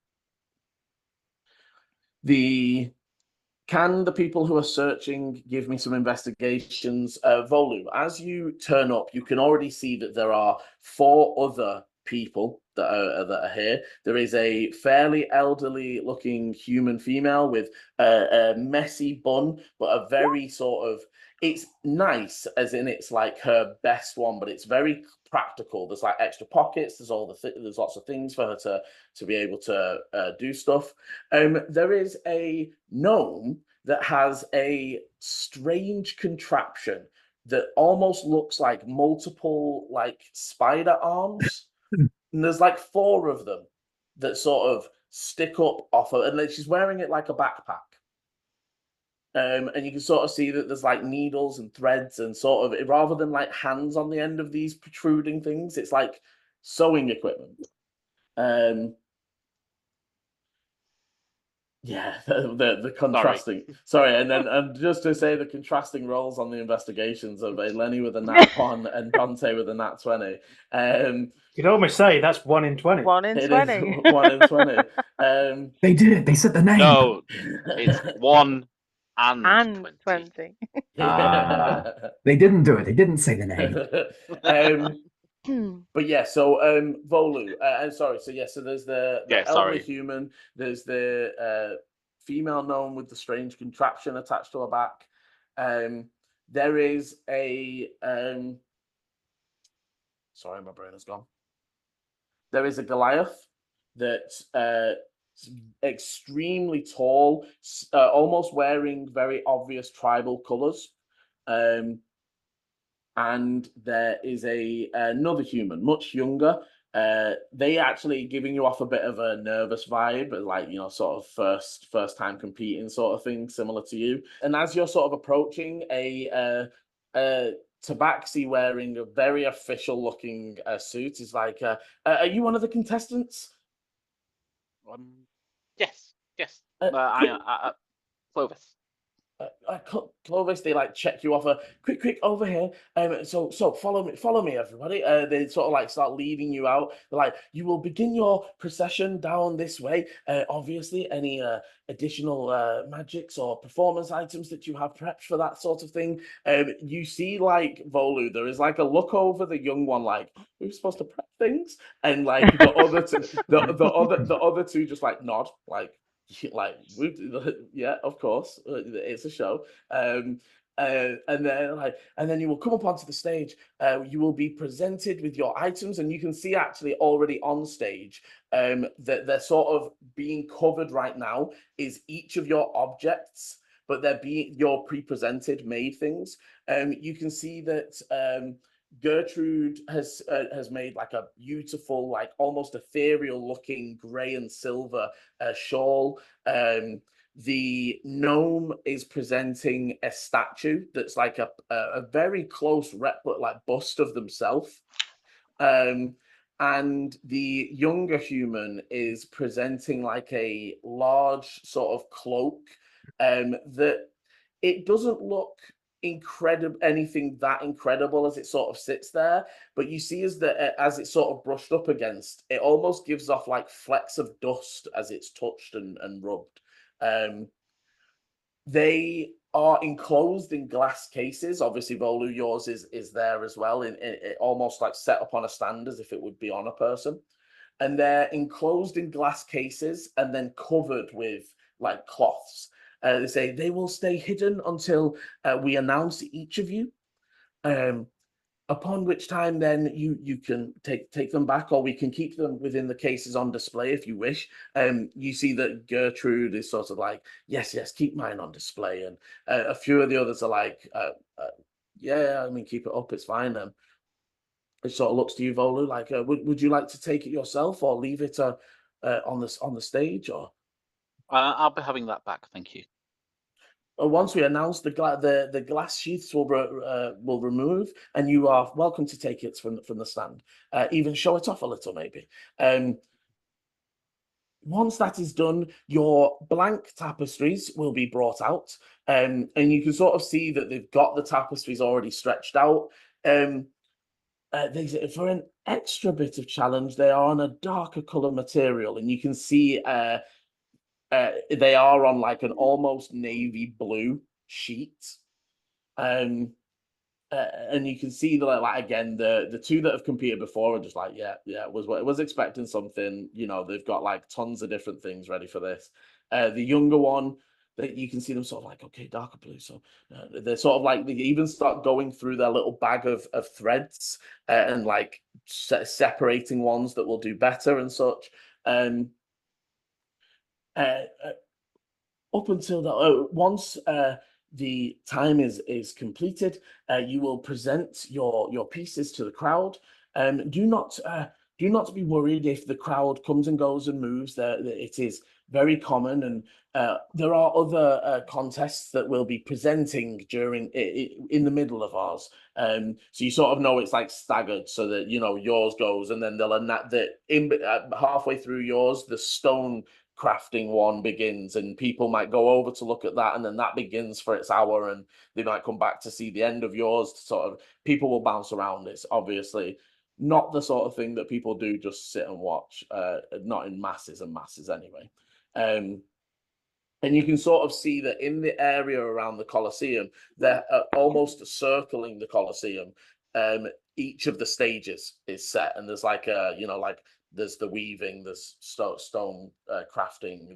the people who are searching give me some investigations? Volu, as you turn up, you can already see that there are 4 other people that are here. There is a fairly elderly looking human female with a messy bun, but a very sort of, it's nice as in it's like her best one, but it's very practical. There's like extra pockets. There's there's lots of things for her to be able to do stuff. There is a gnome that has a strange contraption that almost looks like multiple like spider arms. And there's like 4 of them that sort of stick up off her, and then she's wearing it like a backpack. And you can sort of see that there's like needles and threads and sort of, rather than like hands on the end of these protruding things, it's like sewing equipment. Yeah, the contrasting. Sorry, and just to say the contrasting rolls on the investigations of Aileni with a nat 1 and Dante with a nat 20. You'd almost say that's 1 in 20. 1 in 20. 1 in 20. They did it. They said the name. No, it's 1 and 20. They didn't do it. They didn't say the name. But yeah, so Volu, I'm sorry. So so there's the elderly human. There's the female gnome with the strange contraption attached to her back. There is a sorry, my brain has gone. There is a Goliath that's extremely tall, almost wearing very obvious tribal colors. And there is another human, much younger. They actually giving you off a bit of a nervous vibe, like, you know, sort of first time competing sort of thing, similar to you. And as you're sort of approaching, a tabaxi wearing a very official looking suit is like, are you one of the contestants? Yes. I Clovis. Clovis, they like check you off. Quick over here. So follow me, everybody. They sort of like start leading you out. They're like, you will begin your procession down this way. Obviously, any additional magics or performance items that you have prepped for that sort of thing. You see, like Volu, there is like a look over the young one, like we're supposed to prep things, and like the other two, the other two just like nod, like yeah, of course, it's a show. And then you will come up onto the stage. You will be presented with your items, and you can see actually already on stage that they're sort of being covered right now is each of your objects, but they're being your pre-presented made things. You can see that Gertrude has made like a beautiful, like almost ethereal looking grey and silver shawl. The gnome is presenting a statue that's like a very close replica, like bust of themselves. And the younger human is presenting like a large sort of cloak that it doesn't look incredible, anything that incredible as it sort of sits there, but you see as it's sort of brushed up against, it almost gives off like flecks of dust as it's touched and rubbed. They are enclosed in glass cases. Obviously, Volu, yours is there as well, in almost like set up on a stand as if it would be on a person. And they're enclosed in glass cases and then covered with like cloths. They say they will stay hidden until we announce each of you. Upon which time then you can take them back, or we can keep them within the cases on display if you wish. You see that Gertrude is sort of like, yes, keep mine on display, and a few of the others are like, yeah, I mean, keep it up, it's fine. It sort of looks to you, Volu, like, would you like to take it yourself or leave it on the stage, or? I'll be having that back, thank you. Once we announce the glass sheaths will remove, and you are welcome to take it from the stand. Even show it off a little, maybe. Once that is done, your blank tapestries will be brought out, and you can sort of see that they've got the tapestries already stretched out. For an extra bit of challenge, they are on a darker color material, and you can see they are on like an almost navy blue sheet. And you can see that, like again, the two that have competed before are just like, yeah, was expecting something. You know, they've got like tons of different things ready for this. The younger one, that you can see them sort of like, okay, darker blue. So they're sort of like, they even start going through their little bag of threads and like separating ones that will do better and such. Up until that, once the time is completed, you will present your pieces to the crowd. Do not be worried if the crowd comes and goes and moves. It is very common, and there are other contests that will be presenting during in the middle of ours. So you sort of know it's like staggered, so that you know yours goes, and then halfway through yours, the stone crafting one begins, and people might go over to look at that, and then that begins for its hour, and they might come back to see the end of yours. Sort of people will bounce around. It's obviously not the sort of thing that people do just sit and watch, not in masses and masses anyway. And you can sort of see that in the area around the Colosseum, they're almost circling the Colosseum. Each of the stages is set, and there's like there's the weaving, there's stone crafting,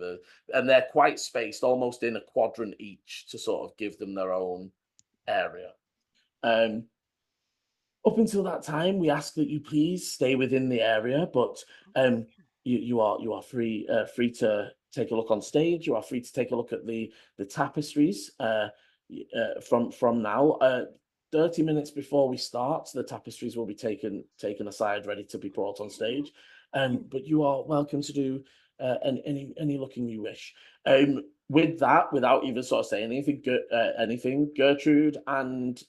and they're quite spaced, almost in a quadrant each, to sort of give them their own area. Up until that time, we ask that you please stay within the area, but you are free to take a look on stage. You are free to take a look at the tapestries from now. 30 minutes before we start, the tapestries will be taken aside, ready to be brought on stage. But you are welcome to do any looking you wish. With that, without even sort of saying anything, Gertrude and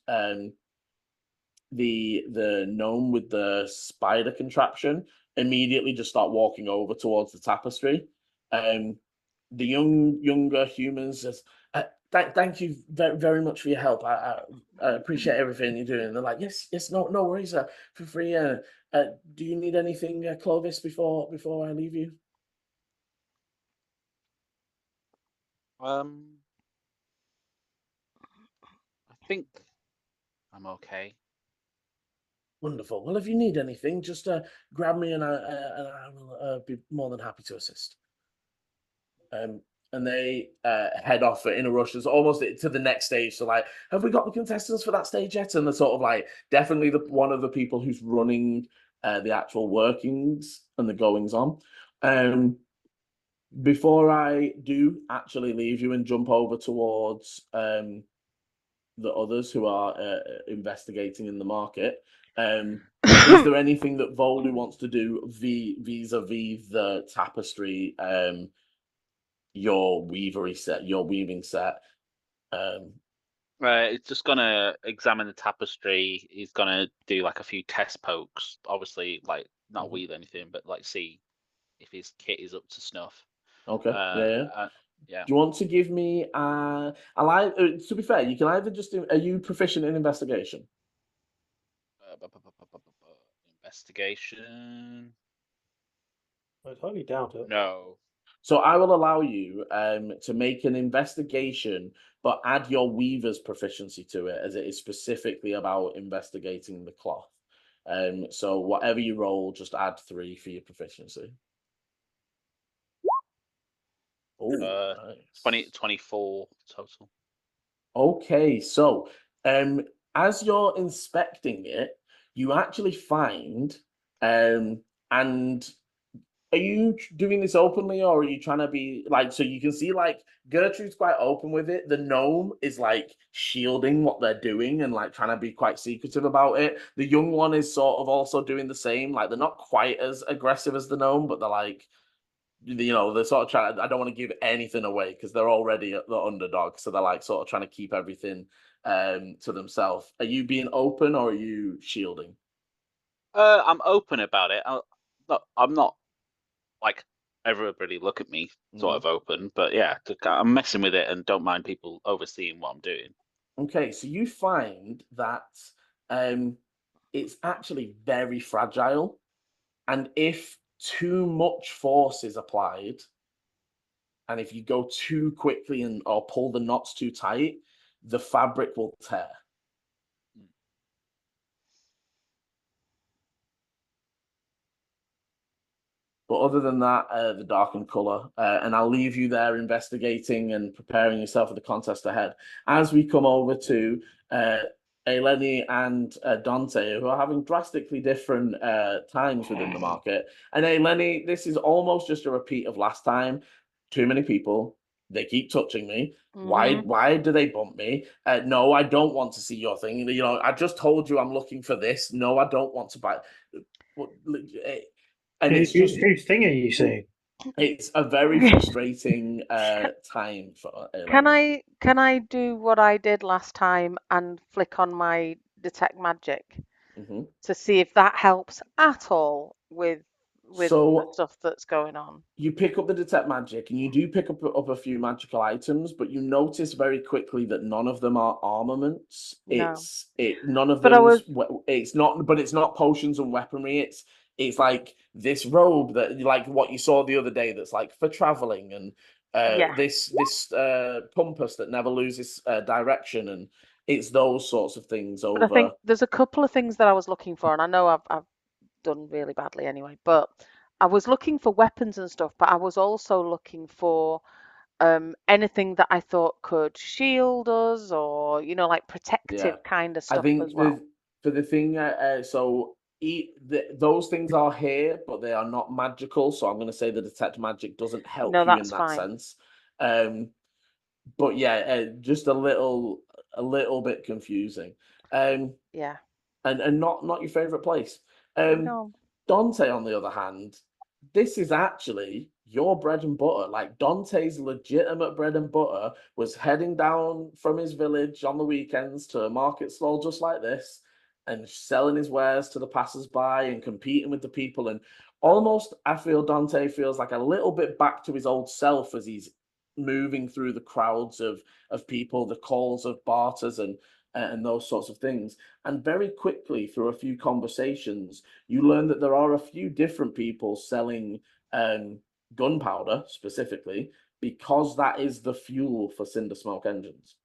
the gnome with the spider contraption immediately just start walking over towards the tapestry. the younger humans as thank you very, very much for your help. I appreciate everything you're doing. They're like, yes, no worries. For free. Do you need anything, Clovis, before I leave you? I think I'm okay. Wonderful. Well, if you need anything, just grab me and I will be more than happy to assist. And they head off in a rush. It's almost to the next stage. So, like, have we got the contestants for that stage yet? And they're sort of like definitely one of the people who's running the actual workings and the goings on. Before I do actually leave you and jump over towards the others who are investigating in the market, is there anything that Volu wants to do vis-a-vis the tapestry? Your weaving set. It's just gonna examine the tapestry. He's gonna do like a few test pokes. Obviously, like not weave anything, but like see if his kit is up to snuff. Okay. Yeah. Yeah. Do you want to give me? I like. To be fair, you can either just do. Are you proficient in investigation? Investigation. I highly doubt it. No. So I will allow you to make an investigation, but add your weaver's proficiency to it, as it is specifically about investigating the cloth. So whatever you roll, just add 3 for your proficiency. Oh, nice. 24 total. Okay, so as you're inspecting it, you actually find and are you doing this openly, or are you trying to be like, so you can see like Gertrude's quite open with it. The gnome is like shielding what they're doing and like trying to be quite secretive about it. The young one is sort of also doing the same. Like they're not quite as aggressive as the gnome, but they're like, they're sort of trying to, I don't want to give anything away because they're already the underdog. So they're like sort of trying to keep everything to themselves. Are you being open or are you shielding? I'm open about it. I'm not like everybody look at me sort of open, but yeah, I'm messing with it and don't mind people overseeing what I'm doing. Okay, so you find that it's actually very fragile, and if too much force is applied, and if you go too quickly or pull the knots too tight, the fabric will tear. But other than that, the darkened color, and I'll leave you there investigating and preparing yourself for the contest ahead. As we come over to Aileni and Dante, who are having drastically different times within the market. And Aileni, this is almost just a repeat of last time. Too many people. They keep touching me. Why do they bump me? No, I don't want to see your thing. I just told you I'm looking for this. No, I don't want to buy. And it's just Whose thing are you seeing? it's a very frustrating time for Can I do what I did last time and flick on my detect magic to see if that helps at all with the stuff that's going on? You pick up the detect magic and you do pick up a few magical items, but you notice very quickly that none of them are armaments. No. None of But I them. was- It's not potions and weaponry. It's like this robe that, like what you saw the other day, that's like for traveling, and Yeah. this compass that never loses direction, and it's those sorts of things But I over. think there's a couple of things that I was looking for, and I know I've done really badly anyway, but I was looking for weapons and stuff, but I was also looking for anything that I thought could shield us, or like protective kind of I stuff think as well. for the thing, those things are here, but they are not magical. So I'm going to say the detect magic doesn't help No, you in that's that fine. sense. But yeah, just a little bit confusing. Yeah. And not your favorite place. No. Dante, on the other hand, this is actually your bread and butter. Like Dante's legitimate bread and butter was heading down from his village on the weekends to a market stall just like this and selling his wares to the passers-by and competing with the people. And almost, I feel Dante feels like a little bit back to his old self as he's moving through the crowds of people, the calls of barters and those sorts of things. And very quickly, through a few conversations, you learn that there are a few different people selling gunpowder specifically, because that is the fuel for cinder smoke engines.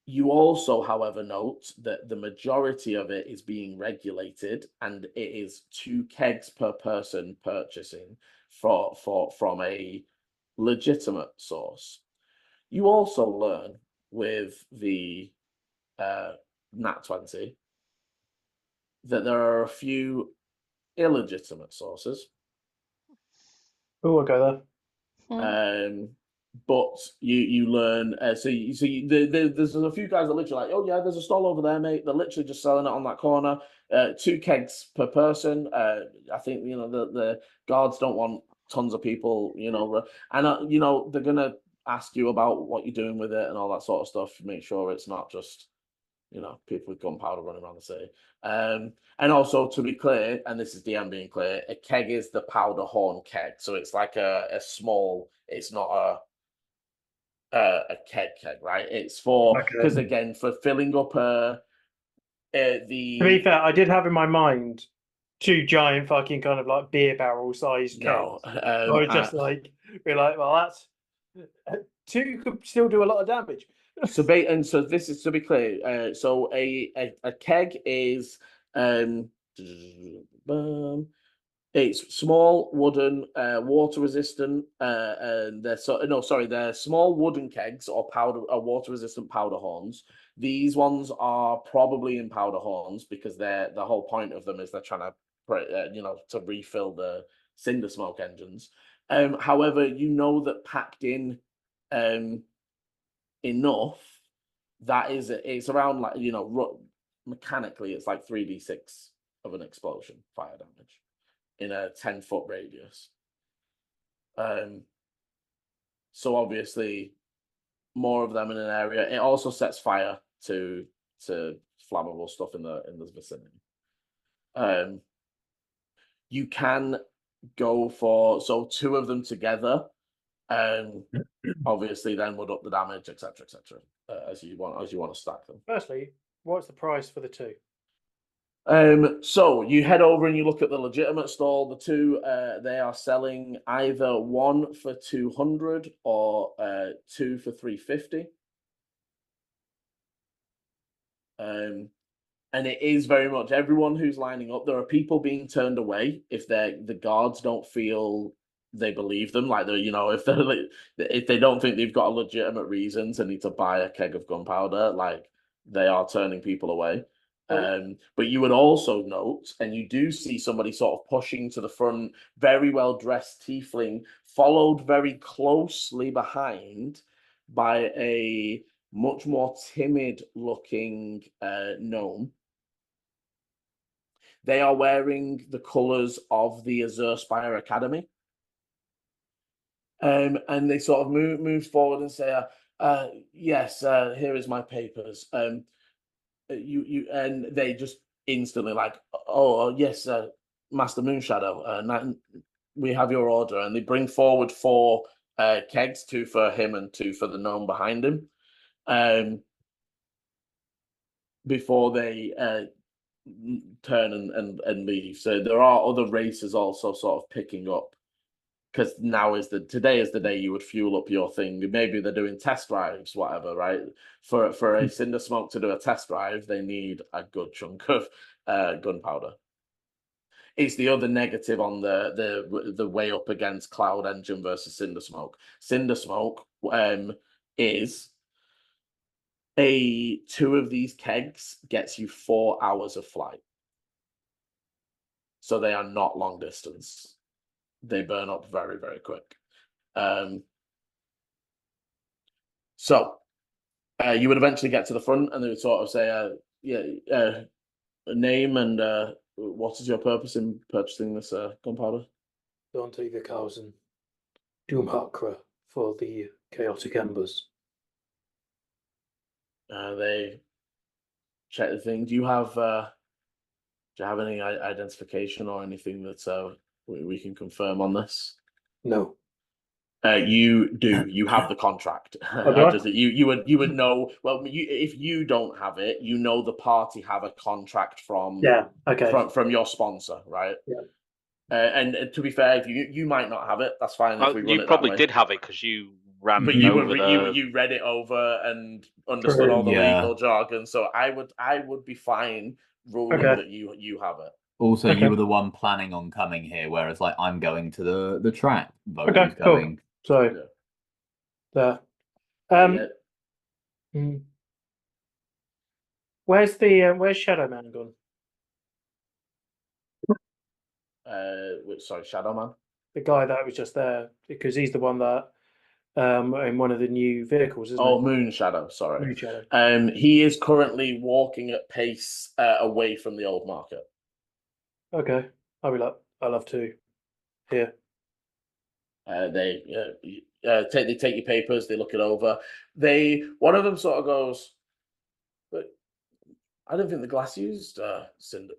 You also, however, note that the majority of it is being regulated, and it is 2 kegs per person purchasing from a legitimate source. You also learn with the Nat 20 that there are a few illegitimate sources. Oh, I'll go Hmm. But you learn there's a few guys that literally like, oh yeah, there's a stall over there, mate. They're literally just selling it on that corner. 2 kegs per person. I think the guards don't want tons of people, and they're gonna ask you about what you're doing with it and all that sort of stuff. Make sure it's not just people with gunpowder running around the city. And also, to be clear, and this is DM being clear, a keg is the powder horn keg, so it's like a small. It's not a keg, right? It's for because Okay. again for filling up To be the fair, I did have in my mind 2 giant fucking kind of like beer barrel sized no. kegs. I was just like, be like, well, that's 2 could still do a lot of damage. So this is to be clear. So a keg is it's small wooden, water resistant, and they're small wooden kegs or water resistant powder horns. These ones are probably in powder horns because the whole point of them is they're trying to to refill the cinder smoke engines. However, that packed in enough that it's around like mechanically it's like 3d6 of an explosion fire damage in a 10-foot radius. So obviously more of them in an area. It also sets fire to flammable stuff in the vicinity. You can go for 2 of them together. Obviously then would up the damage, etc., as you want to stack them. Firstly, what's the price for the 2? So you head over and you look at the legitimate stall. The 2 they are selling either 1 for 200 or 2 for 350. And it is very much everyone who's lining up. There are people being turned away if the guards don't feel they believe them. Like if they don't think they've got a legitimate reason to need to buy a keg of gunpowder, like they are turning people away. But you would also note, and you do see somebody sort of pushing to the front, very well dressed tiefling, followed very closely behind by a much more timid looking gnome. They are wearing the colours of the Azure Spire Academy. And they sort of move forward and say, yes, here is my papers. You and they just instantly like, oh yes, Master Moonshadow, we have your order. And they bring forward 4 kegs, 2 for him and 2 for the gnome behind him. Before they turn and leave. So there are other races also sort of picking up, because today is the day you would fuel up your thing. Maybe they're doing test drives, whatever, right? For a cinder smoke to do a test drive, they need a good chunk of gunpowder. It's the other negative on the way up against Cloud Engine versus Cinder Smoke. Cinder Smoke is 2 of these kegs gets you 4 hours of flight. So they are not long distance. They burn up very, very quick. So you would eventually get to the front and they would sort of say, a name and what is your purpose in purchasing this gunpowder? Dante the Carlson. Doomhakre for the chaotic embers. They check the thing. Do you have any identification or anything that we can confirm on this? No. You do. You have the contract. Oh, do I? You would know. Well, if you don't have it, you know the party have a contract from Yeah. Okay. from your sponsor, right? Yeah. And to be fair, if you might not have it, that's fine if we run You it that probably way. did have it because you ran But you over the. you read it over and understood True. all the Yeah. legal jargon. So I would be fine ruling Okay. that you have it. Also, Okay. you were the one planning on coming here, whereas like I'm going to the track. Volu's Okay, cool. going. So Yeah. there. Yeah. Hmm. Where's Shadow Man gone? Sorry, Shadow Man. The guy that was just there, because he's the one that in one of the new vehicles, isn't Oh, he? Moon Shadow. Sorry. Moon Shadow. He is currently walking at pace away from the old market. Okay, I love to hear. They take your papers, they look it over. One of them sort of goes, but I don't think the glass used cinder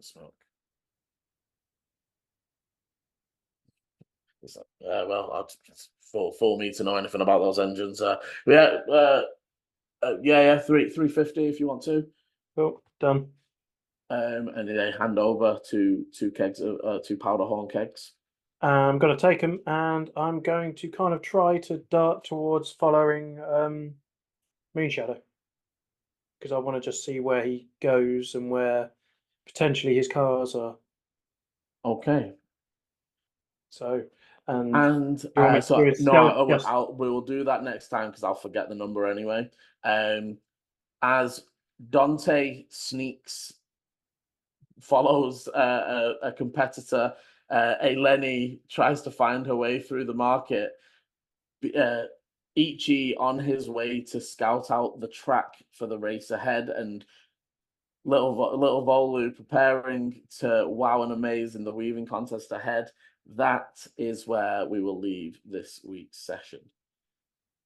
smoke. It's like, well, it's for me to know anything about those engines. Yeah, 350 if you want to. Cool, done. And they hand over two kegs of two powder horn kegs. I'm going to take him, and I'm going to kind of try to dart towards following Moon Shadow, because I want to just see where he goes and where potentially his cars are. Okay. So, and And you want me to do a stealth test? we will do that next time because I'll forget the number anyway. As Dante sneaks, follows a competitor, Aileni tries to find her way through the market. Ichi on his way to scout out the track for the race ahead, and little Volu preparing to wow and amaze in the weaving contest ahead. That is where we will leave this week's session.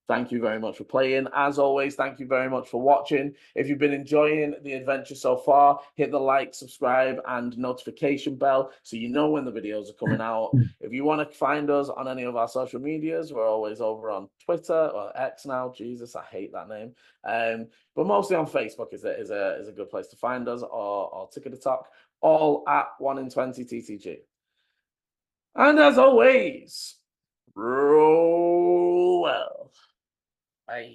Thank you very much for playing. As always, thank you very much for watching. If you've been enjoying the adventure so far, hit the like, subscribe, and notification bell so you know when the videos are coming out. If you want to find us on any of our social medias, we're always over on Twitter or X now. Jesus, I hate that name. But mostly on Facebook is a good place to find us, or TikTok, all at 1 in 20 TTG. And as always, roll well. Bye.